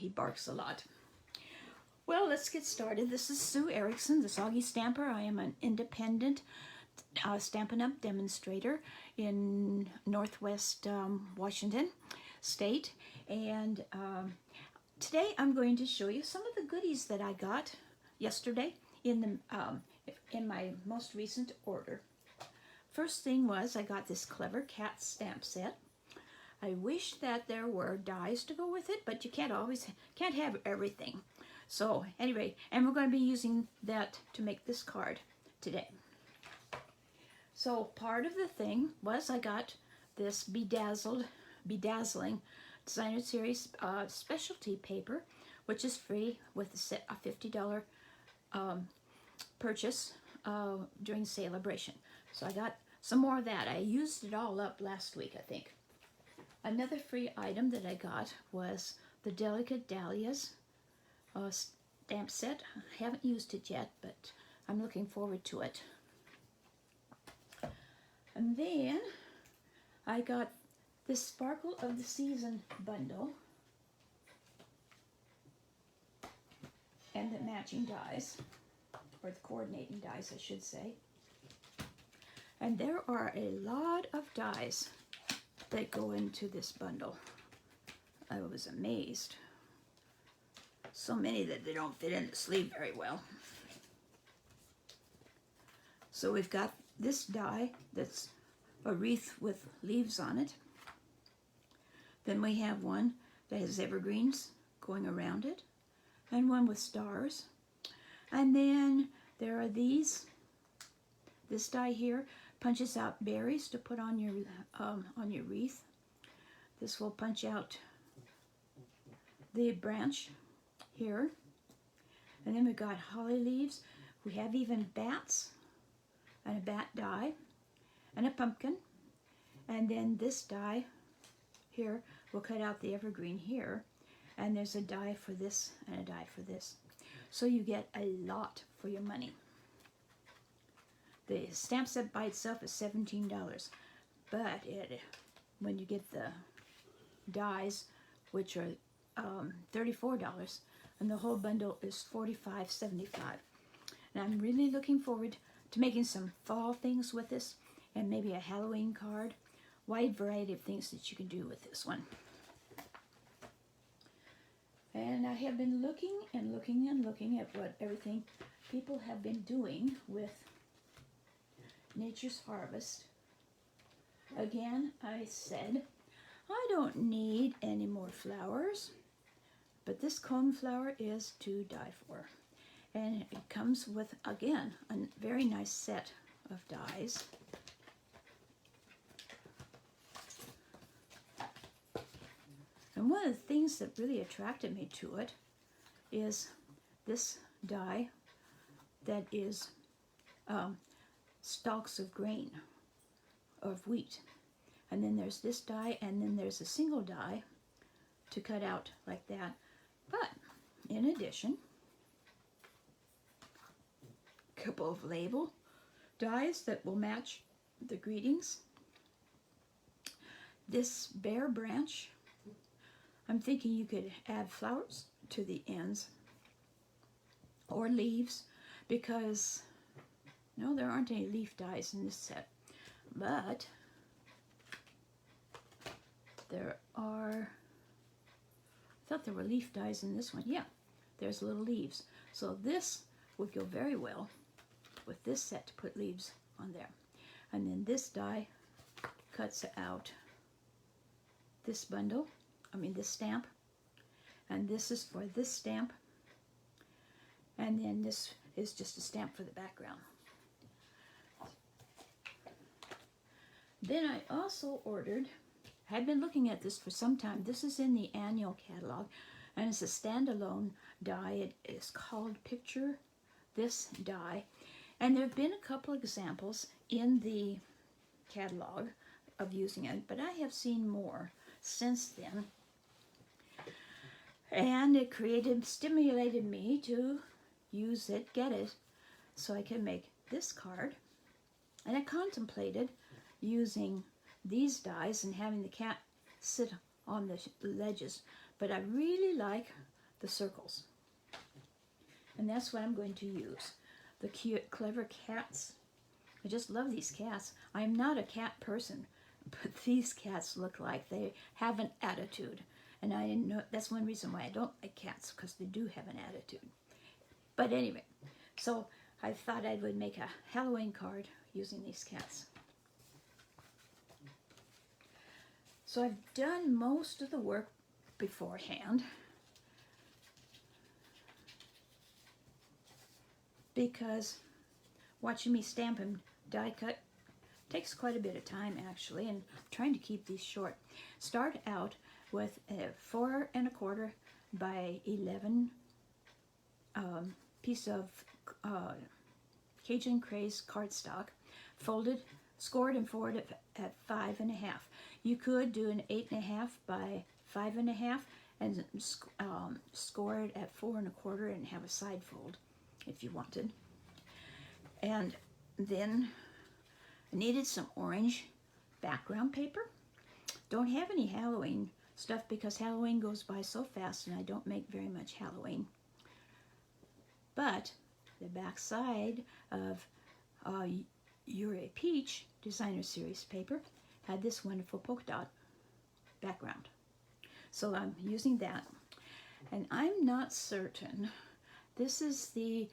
he barks a lot. Well, let's get started. This is Sue Erickson, the Soggy Stamper. I am an independent Stampin' Up! Demonstrator in Northwest Washington State. And today I'm going to show you some of the goodies that I got yesterday in my most recent order. First thing was I got this Clever Cat stamp set. I wish that there were dies to go with it, but you can't have everything. So anyway, and we're going to be using that to make this card today. So part of the thing was I got this Bedazzling Designer Series specialty paper, which is free with a $50 purchase during celebration. So I got some more of that. I used it all up last week, I think. Another free item that I got was the Delicate Dahlias stamp set. I haven't used it yet, but I'm looking forward to it. And then I got this Sparkle of the Season bundle and the matching dies, or the coordinating dies, I should say. And there are a lot of dies that go into this bundle. I was amazed. So many that they don't fit in the sleeve very well. So we've got this die that's a wreath with leaves on it. Then we have one that has evergreens going around it, and one with stars. And then there are these. This die here punches out berries to put on your wreath. This will punch out the branch here. And then we've got holly leaves. We have even bats and a bat die and a pumpkin. And then this die here will cut out the evergreen here. And there's a die for this and a die for this. So you get a lot for your money. The stamp set by itself is $17, but when you get the dies, which are $34, and the whole bundle is $45.75. And I'm really looking forward to making some fall things with this, and maybe a Halloween card. Wide variety of things that you can do with this one. And I have been looking and looking and looking at what everything people have been doing with Nature's Harvest. Again, I said, I don't need any more flowers, but this cone flower is to die for. And it comes with, again, a very nice set of dies. And one of the things that really attracted me to it is this die that is stalks of grain, of wheat. And then there's this die, and then there's a single die to cut out like that. But in addition, a couple of label dies that will match the greetings. This bare branch, I'm thinking you could add flowers to the ends or leaves, because no, there aren't any leaf dies in this set, but there are, I thought there were leaf dies in this one. Yeah, there's little leaves. So this would go very well with this set to put leaves on there. And then this die cuts out this bundle, this stamp, and this is for this stamp, and then this is just a stamp for the background. Then I also ordered, had been looking at this for some time. This is in the annual catalog, and it's a standalone die. It is called Picture This Die. And there have been a couple examples in the catalog of using it, but I have seen more since then. And it stimulated me to use it, get it, so I can make this card. And I contemplated using these dies and having the cat sit on the ledges, but I really like the circles. And that's what I'm going to use. The cute, clever cats. I just love these cats. I'm not a cat person, but these cats look like they have an attitude. And I didn't know, that's one reason why I don't like cats, because they do have an attitude. But anyway, so I thought I would make a Halloween card using these cats. So I've done most of the work beforehand, because watching me stamp and die cut takes quite a bit of time actually, and I'm trying to keep these short. Start out with a 4 1/4 by 11 piece of Cajun Craze cardstock, folded, scored and forwarded at 5 1/2. You could do an 8 1/2 by 5 1/2 and score it at 4 1/4 and have a side fold if you wanted. And then I needed some orange background paper. Don't have any Halloween stuff because Halloween goes by so fast and I don't make very much Halloween. But the back side of You're a Peach Designer Series paper had this wonderful polka dot background. So I'm using that. And I'm not certain. This is the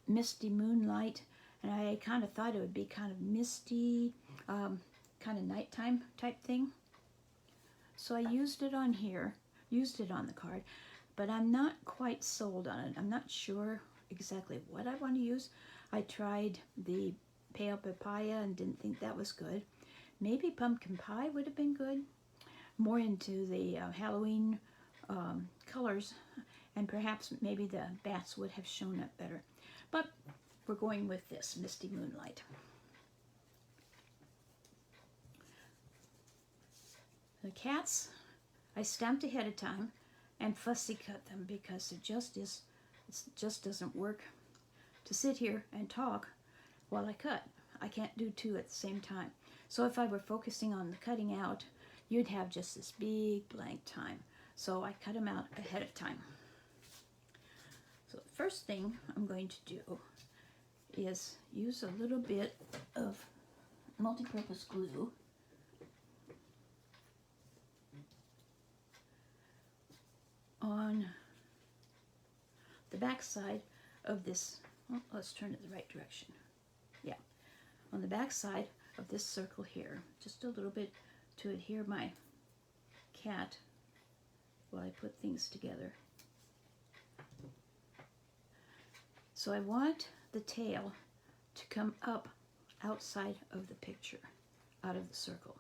Misty Moonlight, and I kind of thought it would be kind of misty, kind of nighttime type thing. So I used it on here, used it on the card, but I'm not quite sold on it. I'm not sure exactly what I want to use. I tried the pale papaya and didn't think that was good. Maybe pumpkin pie would have been good. More into the Halloween colors, and perhaps maybe the bats would have shown up better. But we're going with this Misty Moonlight. The cats I stamped ahead of time and fussy cut them because it just doesn't work to sit here and talk while I cut. I can't do two at the same time. So if I were focusing on the cutting out, you'd have just this big blank time. So I cut them out ahead of time. So the first thing I'm going to do is use a little bit of multi-purpose glue on the back side of this. Oh, let's turn it the right direction. Yeah, on the back side of this circle here, just a little bit to adhere my cat while I put things together. So I want the tail to come up outside of the picture, out of the circle.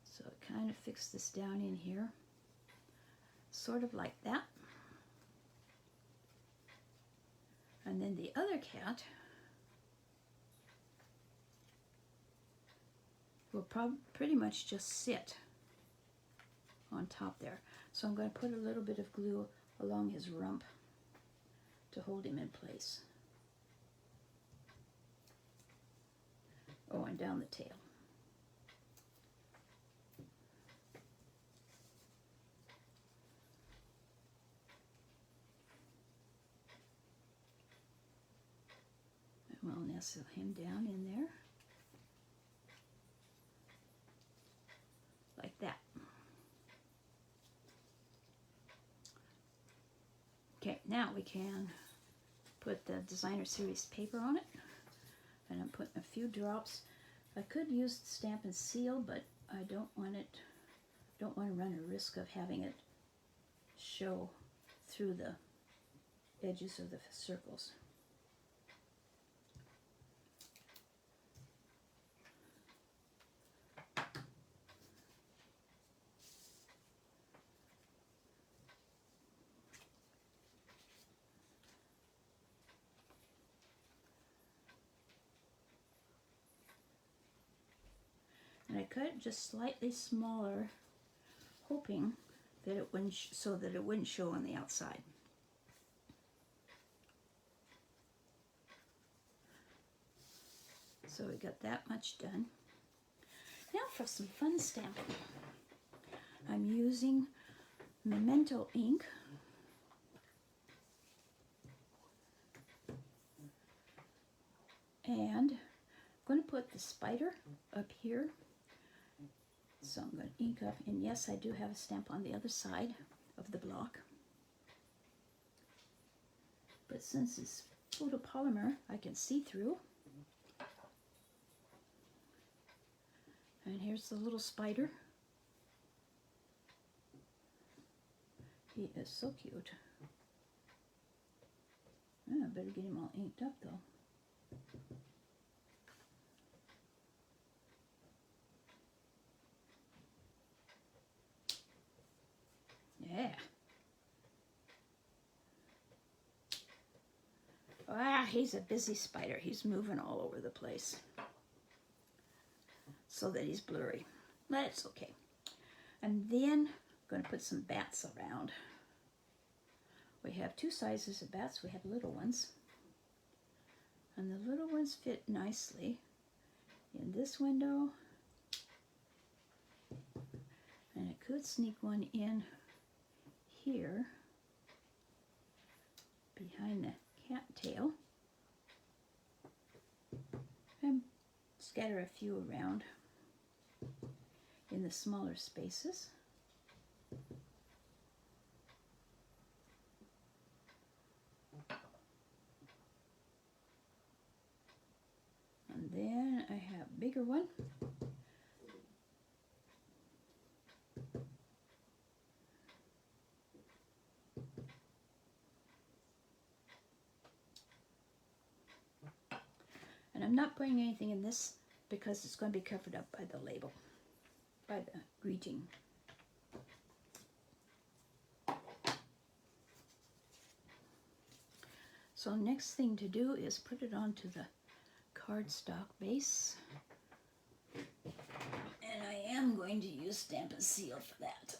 So kind of fix this down in here, sort of like that. And then the other cat will pretty much just sit on top there. So I'm going to put a little bit of glue along his rump to hold him in place. Oh, and down the tail. And we'll nestle him down in there. Like that. Okay, now we can put the Designer Series paper on it. And I'm putting a few drops. I could use the Stamp and Seal, but I don't want to run a risk of having it show through the edges of the circles. And I cut it just slightly smaller, hoping that it wouldn't so that it wouldn't show on the outside. So we got that much done. Now for some fun stamping. I'm using Memento ink. And I'm going to put the spider up here. So I'm going to ink up, and yes, I do have a stamp on the other side of the block. But since it's photopolymer, I can see through. And here's the little spider. He is so cute. I better get him all inked up though. Yeah. Ah, he's a busy spider. He's moving all over the place so that he's blurry. But it's okay. And then I'm going to put some bats around. We have two sizes of bats. We have little ones. And the little ones fit nicely in this window. And I could sneak one in here behind the cattail and scatter a few around in the smaller spaces. And then I have a bigger one. And I'm not putting anything in this because it's going to be covered up by the label, by the greeting. So next thing to do is put it onto the cardstock base. And I am going to use Stampin' Seal for that.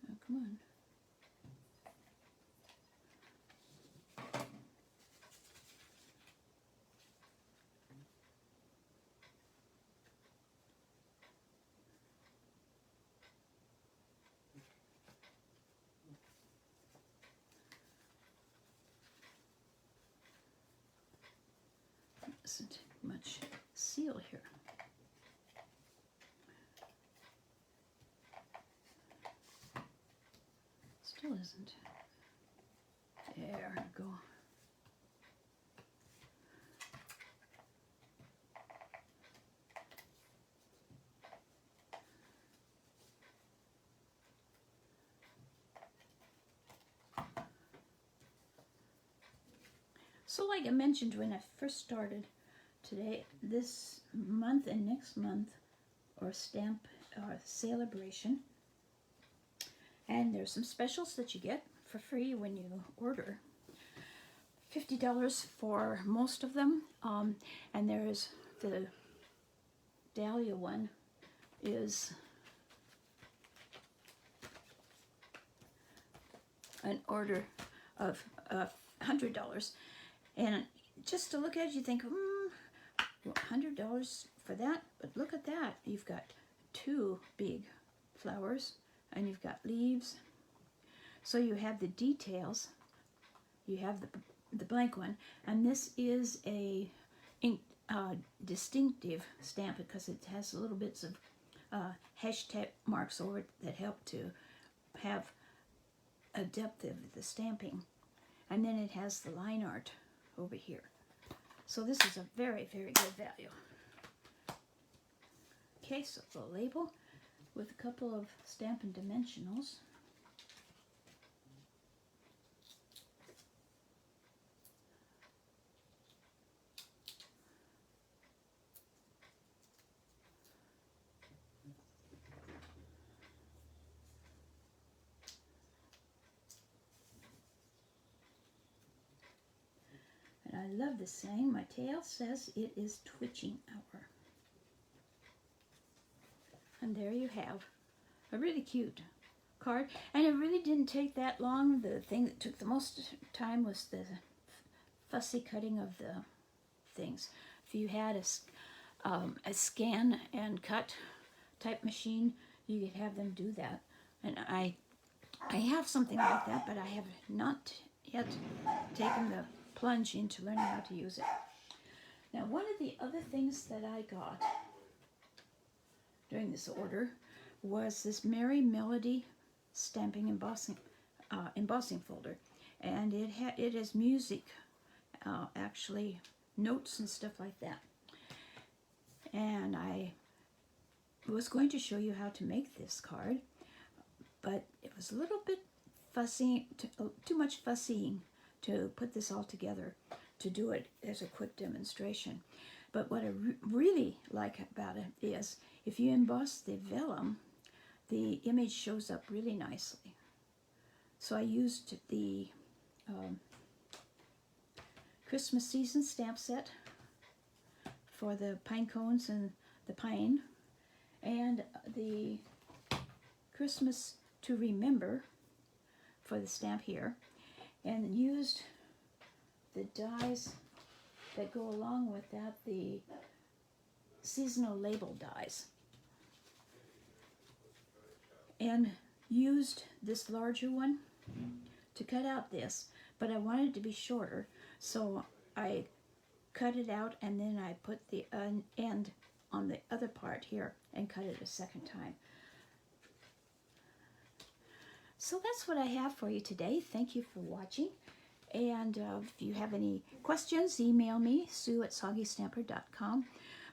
Oh, come on. Isn't much seal here. Still isn't. There we go. So like I mentioned when I first started, today, this month and next month are stamp celebration. And there's some specials that you get for free when you order. $50 for most of them. And there's the Dahlia one is an order of $100. And just to look at it, you think, $100 for that? But look at that. You've got two big flowers, and you've got leaves. So you have the details. You have the blank one, and this is a distinctive stamp because it has little bits of hashtag marks over it that help to have a depth of the stamping. And then it has the line art over here. So this is a very, very good value. Okay, so the label with a couple of Stampin' Dimensionals. And I love this saying. My tail says it is twitching hour. And there you have a really cute card. And it really didn't take that long. The thing that took the most time was the fussy cutting of the things. If you had a scan and cut type machine, you could have them do that. And I have something like that, but I have not yet taken the plunge into learning how to use it. Now, one of the other things that I got during this order was this Merry Melody stamping embossing folder, and it has music, actually notes and stuff like that. And I was going to show you how to make this card, but it was a little bit fussy, too much fussying to put this all together to do it as a quick demonstration. But what I really like about it is if you emboss the vellum, the image shows up really nicely. So I used the Christmas season stamp set for the pine cones and the pine, and the Christmas to Remember for the stamp here, and used the dies that go along with that, the seasonal label dies, and used this larger one to cut out this, but I wanted it to be shorter, so I cut it out and then I put the end on the other part here and cut it a second time. So that's what I have for you today. Thank you for watching. And if you have any questions, email me, sue@soggystamper.com.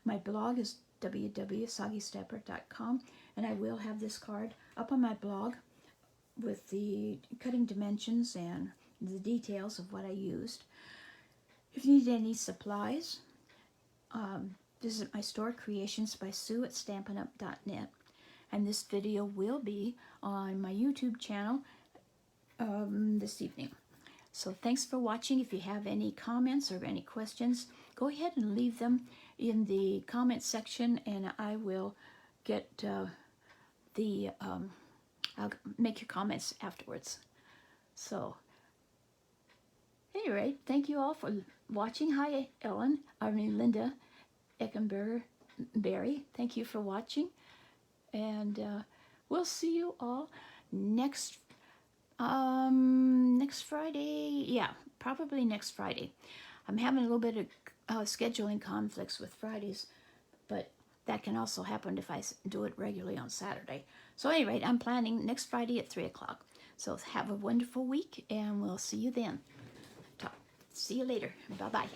My blog is www.soggystamper.com, and I will have this card up on my blog with the cutting dimensions and the details of what I used. If you need any supplies, visit my store, Creations by Sue at StampunUp.net. And this video will be on my YouTube channel this evening. So thanks for watching. If you have any comments or any questions, go ahead and leave them in the comment section, and I will get I'll make your comments afterwards. So, at any rate, thank you all for watching. Hi, Linda Eckenberry. Thank you for watching, and we'll see you all next Friday. Yeah, probably next Friday. I'm having a little bit of scheduling conflicts with Fridays, but that can also happen if I do it regularly on Saturday. So anyway, I'm planning next Friday at 3 o'clock. So have a wonderful week, and we'll see you then. See you later. Bye-bye.